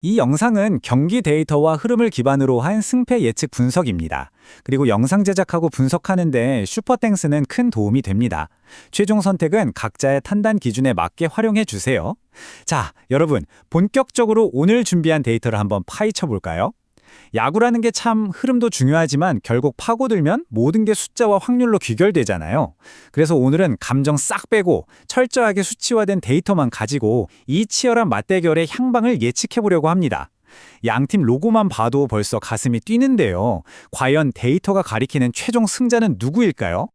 이 영상은 경기 데이터와 흐름을 기반으로 한 승패 예측 분석입니다. 그리고 영상 제작하고 분석하는데 슈퍼땡스는 큰 도움이 됩니다. 최종 선택은 각자의 판단 기준에 맞게 활용해 주세요. 자, 여러분, 본격적으로 오늘 준비한 데이터를 한번 파헤쳐 볼까요? 야구라는 게 참 흐름도 중요하지만 결국 파고들면 모든 게 숫자와 확률로 귀결되잖아요. 그래서 오늘은 감정 싹 빼고 철저하게 수치화된 데이터만 가지고 이 치열한 맞대결의 향방을 예측해 보려고 합니다. 양팀 로고만 봐도 벌써 가슴이 뛰는데요. 과연 데이터가 가리키는 최종 승자는 누구일까요?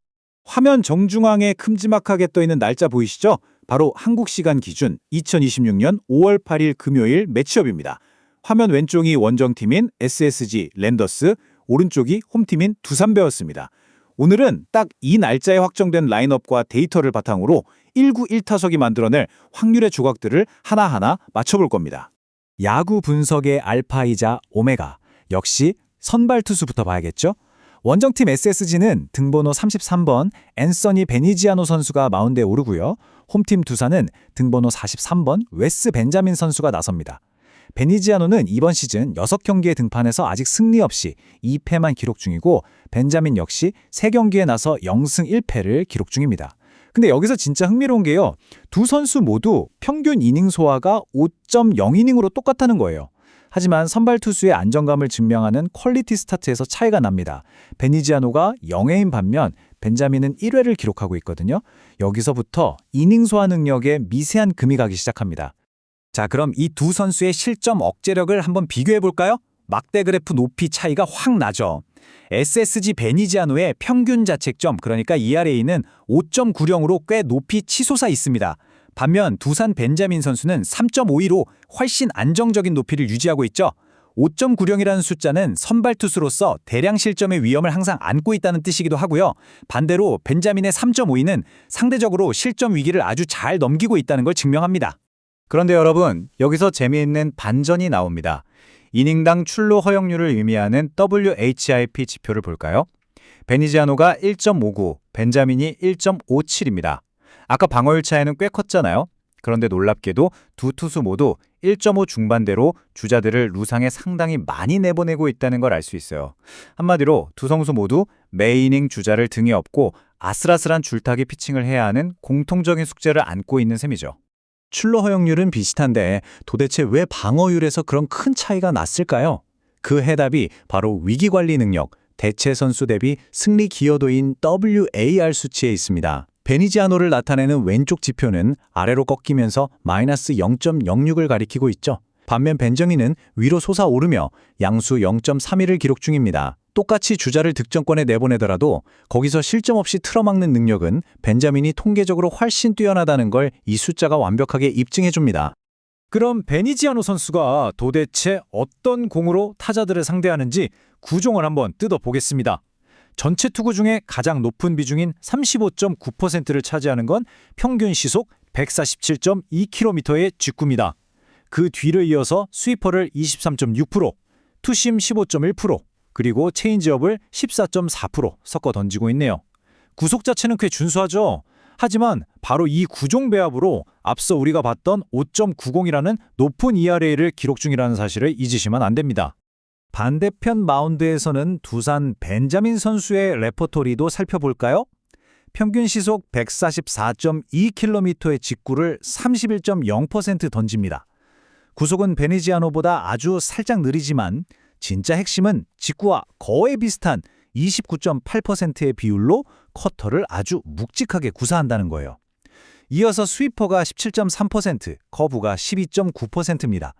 화면 정중앙에 큼지막하게 떠있는 날짜 보이시죠? 바로 한국 시간 기준 2026년 5월 8일 금요일 매치업입니다. 화면 왼쪽이 원정팀인 SSG 랜더스, 오른쪽이 홈팀인 두산베어스입니다. 오늘은 딱 이 날짜에 확정된 라인업과 데이터를 바탕으로 1구 1타석이 만들어낼 확률의 조각들을 하나하나 맞춰볼 겁니다. 야구 분석의 알파이자 오메가, 역시 선발 투수부터 봐야겠죠? 원정팀 SSG는 등번호 33번 앤서니 베니지아노 선수가 마운드에 오르고요. 홈팀 두산은 등번호 43번 웨스 벤자민 선수가 나섭니다. 베니지아노는 이번 시즌 6경기에 등판해서 아직 승리 없이 2패만 기록 중이고 벤자민 역시 3경기에 나서 0승 1패를 기록 중입니다. 근데 여기서 진짜 흥미로운 게요. 두 선수 모두 평균 이닝 소화가 5.0이닝으로 똑같다는 거예요. 하지만 선발 투수의 안정감을 증명하는 퀄리티 스타트에서 차이가 납니다. 베니지아노가 0회인 반면 벤자민은 1회를 기록하고 있거든요. 여기서부터 이닝 소화 능력에 미세한 금이 가기 시작합니다. 자, 그럼 이 두 선수의 실점 억제력을 한번 비교해 볼까요? 막대 그래프 높이 차이가 확 나죠. SSG 베니지아노의 평균 자책점, 그러니까 ERA는 5.90으로 꽤 높이 치솟아 있습니다. 반면 두산 벤자민 선수는 3.52로 훨씬 안정적인 높이를 유지하고 있죠. 5.90이라는 숫자는 선발 투수로서 대량 실점의 위험을 항상 안고 있다는 뜻이기도 하고요. 반대로 벤자민의 3.52는 상대적으로 실점 위기를 아주 잘 넘기고 있다는 걸 증명합니다. 그런데 여러분, 여기서 재미있는 반전이 나옵니다. 이닝당 출루 허용률을 의미하는 WHIP 지표를 볼까요? 베니지아노가 1.59, 벤자민이 1.57입니다. 아까 방어율 차이는 꽤 컸잖아요. 그런데 놀랍게도 두 투수 모두 1.5 중반대로 주자들을 루상에 상당히 많이 내보내고 있다는 걸 알 수 있어요. 한마디로 두 선수 모두 매 이닝 주자를 등에 업고 아슬아슬한 줄타기 피칭을 해야 하는 공통적인 숙제를 안고 있는 셈이죠. 출루 허용률은 비슷한데 도대체 왜 방어율에서 그런 큰 차이가 났을까요? 그 해답이 바로 위기관리 능력, 대체 선수 대비 승리 기여도인 WAR 수치에 있습니다. 베니지아노를 나타내는 왼쪽 지표는 아래로 꺾이면서 마이너스 0.06을 가리키고 있죠. 반면 벤저민은 위로 솟아오르며 양수 0.31을 기록 중입니다. 똑같이 주자를 득점권에 내보내더라도 거기서 실점 없이 틀어막는 능력은 벤자민이 통계적으로 훨씬 뛰어나다는 걸 이 숫자가 완벽하게 입증해줍니다. 그럼 베니지아노 선수가 도대체 어떤 공으로 타자들을 상대하는지 구종을 한번 뜯어보겠습니다. 전체 투구 중에 가장 높은 비중인 35.9%를 차지하는 건 평균 시속 147.2km의 직구입니다. 그 뒤를 이어서 스위퍼를 23.6%, 투심 15.1%, 그리고 체인지업을 14.4% 섞어 던지고 있네요. 구속 자체는 꽤 준수하죠. 하지만 바로 이 구종 배합으로 앞서 우리가 봤던 5.90이라는 높은 ERA를 기록 중이라는 사실을 잊으시면 안 됩니다. 반대편 마운드에서는 두산 벤자민 선수의 레퍼토리도 살펴볼까요? 평균 시속 144.2km의 직구를 31.0% 던집니다. 구속은 베니지아노보다 아주 살짝 느리지만 진짜 핵심은 직구와 거의 비슷한 29.8%의 비율로 커터를 아주 묵직하게 구사한다는 거예요. 이어서 스위퍼가 17.3%, 커브가 12.9%입니다.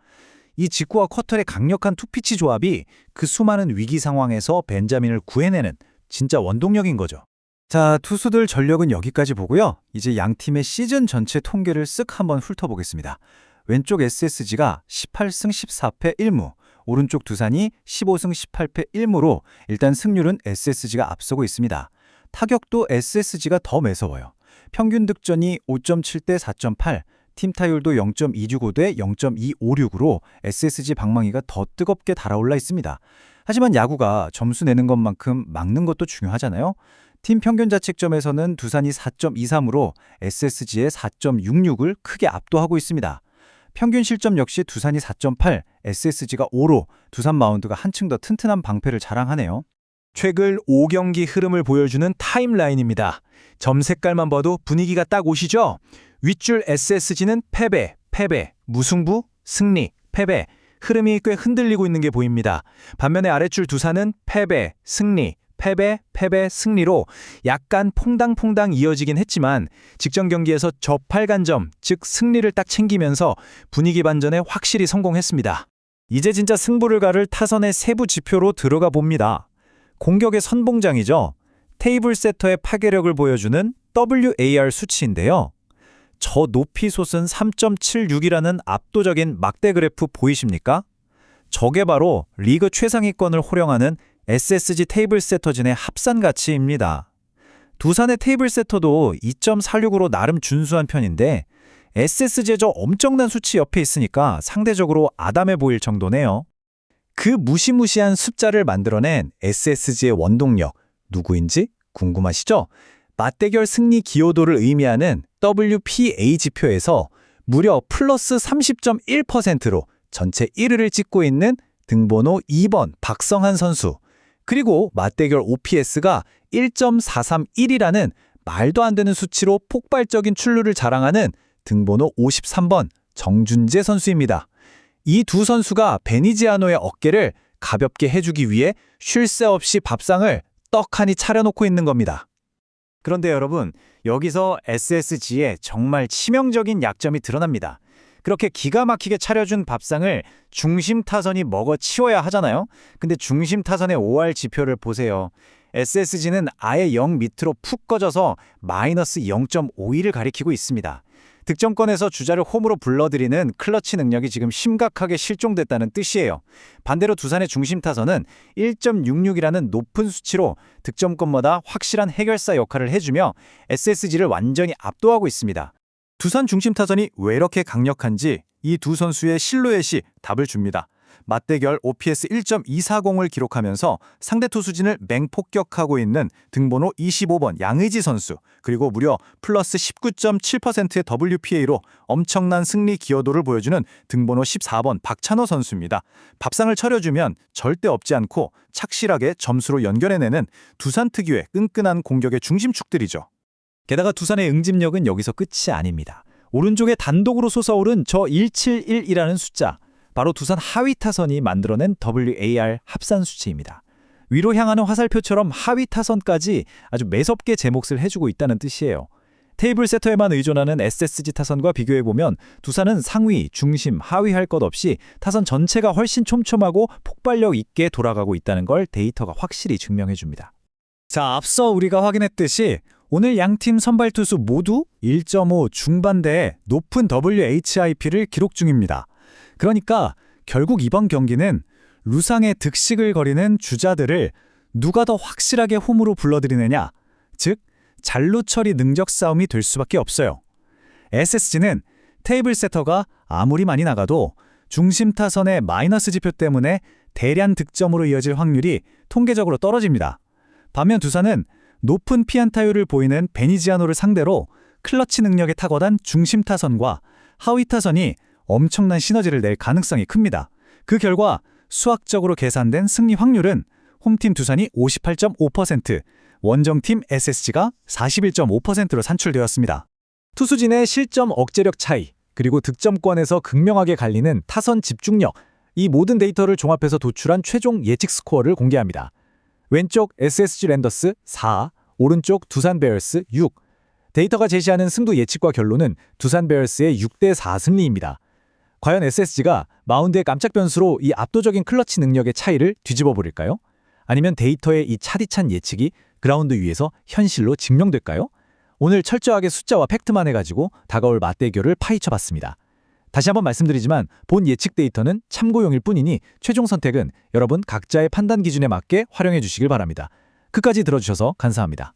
이 직구와 커터의 강력한 투피치 조합이 그 수많은 위기 상황에서 벤자민을 구해내는 진짜 원동력인 거죠. 자, 투수들 전력은 여기까지 보고요. 이제 양 팀의 시즌 전체 통계를 쓱 한번 훑어보겠습니다. 왼쪽 SSG가 18승 14패 1무, 오른쪽 두산이 15승 18패 1무로 일단 승률은 SSG가 앞서고 있습니다. 타격도 SSG가 더 매서워요. 평균 득점이 5.7대 4.8, 팀 타율도 0.265대 0.256으로 SSG 방망이가 더 뜨겁게 달아올라 있습니다. 하지만 야구가 점수 내는 것만큼 막는 것도 중요하잖아요. 팀 평균 자책점에서는 두산이 4.23으로 SSG의 4.66을 크게 압도하고 있습니다. 평균 실점 역시 두산이 4.8, SSG가 5로 두산 마운드가 한층 더 튼튼한 방패를 자랑하네요. 최근 5경기 흐름을 보여주는 타임라인입니다. 점 색깔만 봐도 분위기가 딱 오시죠? 윗줄 SSG는 패배, 무승부, 승리, 패배. 흐름이 꽤 흔들리고 있는 게 보입니다. 반면에 아랫줄 두산은 패배, 승리, 패배, 승리로 약간 퐁당퐁당 이어지긴 했지만 직전 경기에서 저 8간점, 즉 승리를 딱 챙기면서 분위기 반전에 확실히 성공했습니다. 이제 진짜 승부를 가를 타선의 세부 지표로 들어가 봅니다. 공격의 선봉장이죠. 테이블 세터의 파괴력을 보여주는 WAR 수치인데요. 저 높이 솟은 3.76이라는 압도적인 막대 그래프 보이십니까? 저게 바로 리그 최상위권을 호령하는 SSG 테이블 세터진의 합산 가치입니다. 두산의 테이블 세터도 2.46으로 나름 준수한 편인데 SSG의 저 엄청난 수치 옆에 있으니까 상대적으로 아담해 보일 정도네요. 그 무시무시한 숫자를 만들어낸 SSG의 원동력, 누구인지 궁금하시죠? 맞대결 승리 기여도를 의미하는 WPA 지표에서 무려 플러스 30.1%로 전체 1위를 찍고 있는 등번호 2번 박성한 선수, 그리고 맞대결 OPS가 1.431이라는 말도 안 되는 수치로 폭발적인 출루를 자랑하는 등번호 53번 정준재 선수입니다. 이 두 선수가 베니지아노의 어깨를 가볍게 해주기 위해 쉴 새 없이 밥상을 떡하니 차려놓고 있는 겁니다. 그런데 여러분, 여기서 SSG의 정말 치명적인 약점이 드러납니다. 그렇게 기가 막히게 차려준 밥상을 중심 타선이 먹어치워야 하잖아요. 근데 중심 타선의 OR 지표를 보세요. SSG는 아예 0 밑으로 푹 꺼져서 마이너스 0.52를 가리키고 있습니다. 득점권에서 주자를 홈으로 불러들이는 클러치 능력이 지금 심각하게 실종됐다는 뜻이에요. 반대로 두산의 중심 타선은 1.66이라는 높은 수치로 득점권마다 확실한 해결사 역할을 해주며 SSG를 완전히 압도하고 있습니다. 두산 중심 타선이 왜 이렇게 강력한지 이 두 선수의 실루엣이 답을 줍니다. 맞대결 OPS 1.240을 기록하면서 상대 투수진을 맹폭격하고 있는 등번호 25번 양의지 선수, 그리고 무려 플러스 19.7%의 WPA로 엄청난 승리 기여도를 보여주는 등번호 14번 박찬호 선수입니다. 밥상을 차려주면 절대 없지 않고 착실하게 점수로 연결해내는 두산 특유의 끈끈한 공격의 중심축들이죠. 게다가 두산의 응집력은 여기서 끝이 아닙니다. 오른쪽에 단독으로 솟아오른 저 171이라는 숫자, 바로 두산 하위 타선이 만들어낸 WAR 합산 수치입니다. 위로 향하는 화살표처럼 하위 타선까지 아주 매섭게 제 몫을 해주고 있다는 뜻이에요. 테이블 세터에만 의존하는 SSG 타선과 비교해보면 두산은 상위, 중심, 하위 할 것 없이 타선 전체가 훨씬 촘촘하고 폭발력 있게 돌아가고 있다는 걸 데이터가 확실히 증명해줍니다. 자, 앞서 우리가 확인했듯이 오늘 양팀 선발 투수 모두 1.5 중반대의 높은 WHIP를 기록 중입니다. 그러니까 결국 이번 경기는 루상의 득식을 거리는 주자들을 누가 더 확실하게 홈으로 불러들이느냐, 즉 잘루 처리 능력 싸움이 될 수밖에 없어요. SSG는 테이블 세터가 아무리 많이 나가도 중심 타선의 마이너스 지표 때문에 대량 득점으로 이어질 확률이 통계적으로 떨어집니다. 반면 두산은 높은 피안타율을 보이는 베니지아노를 상대로 클러치 능력에 탁월한 중심 타선과 하위 타선이 엄청난 시너지를 낼 가능성이 큽니다. 그 결과 수학적으로 계산된 승리 확률은 홈팀 두산이 58.5%, 원정팀 SSG가 41.5%로 산출되었습니다. 투수진의 실점 억제력 차이, 그리고 득점권에서 극명하게 갈리는 타선 집중력, 이 모든 데이터를 종합해서 도출한 최종 예측 스코어를 공개합니다. 왼쪽 SSG 랜더스 4, 오른쪽 두산 베어스 6. 데이터가 제시하는 승부 예측과 결론은 두산 베어스의 6대4 승리입니다. 과연 SSG가 마운드의 깜짝 변수로 이 압도적인 클러치 능력의 차이를 뒤집어 버릴까요? 아니면 데이터의 이 차디찬 예측이 그라운드 위에서 현실로 증명될까요? 오늘 철저하게 숫자와 팩트만 해가지고 다가올 맞대결을 파헤쳐봤습니다. 다시 한번 말씀드리지만 본 예측 데이터는 참고용일 뿐이니 최종 선택은 여러분 각자의 판단 기준에 맞게 활용해 주시길 바랍니다. 끝까지 들어주셔서 감사합니다.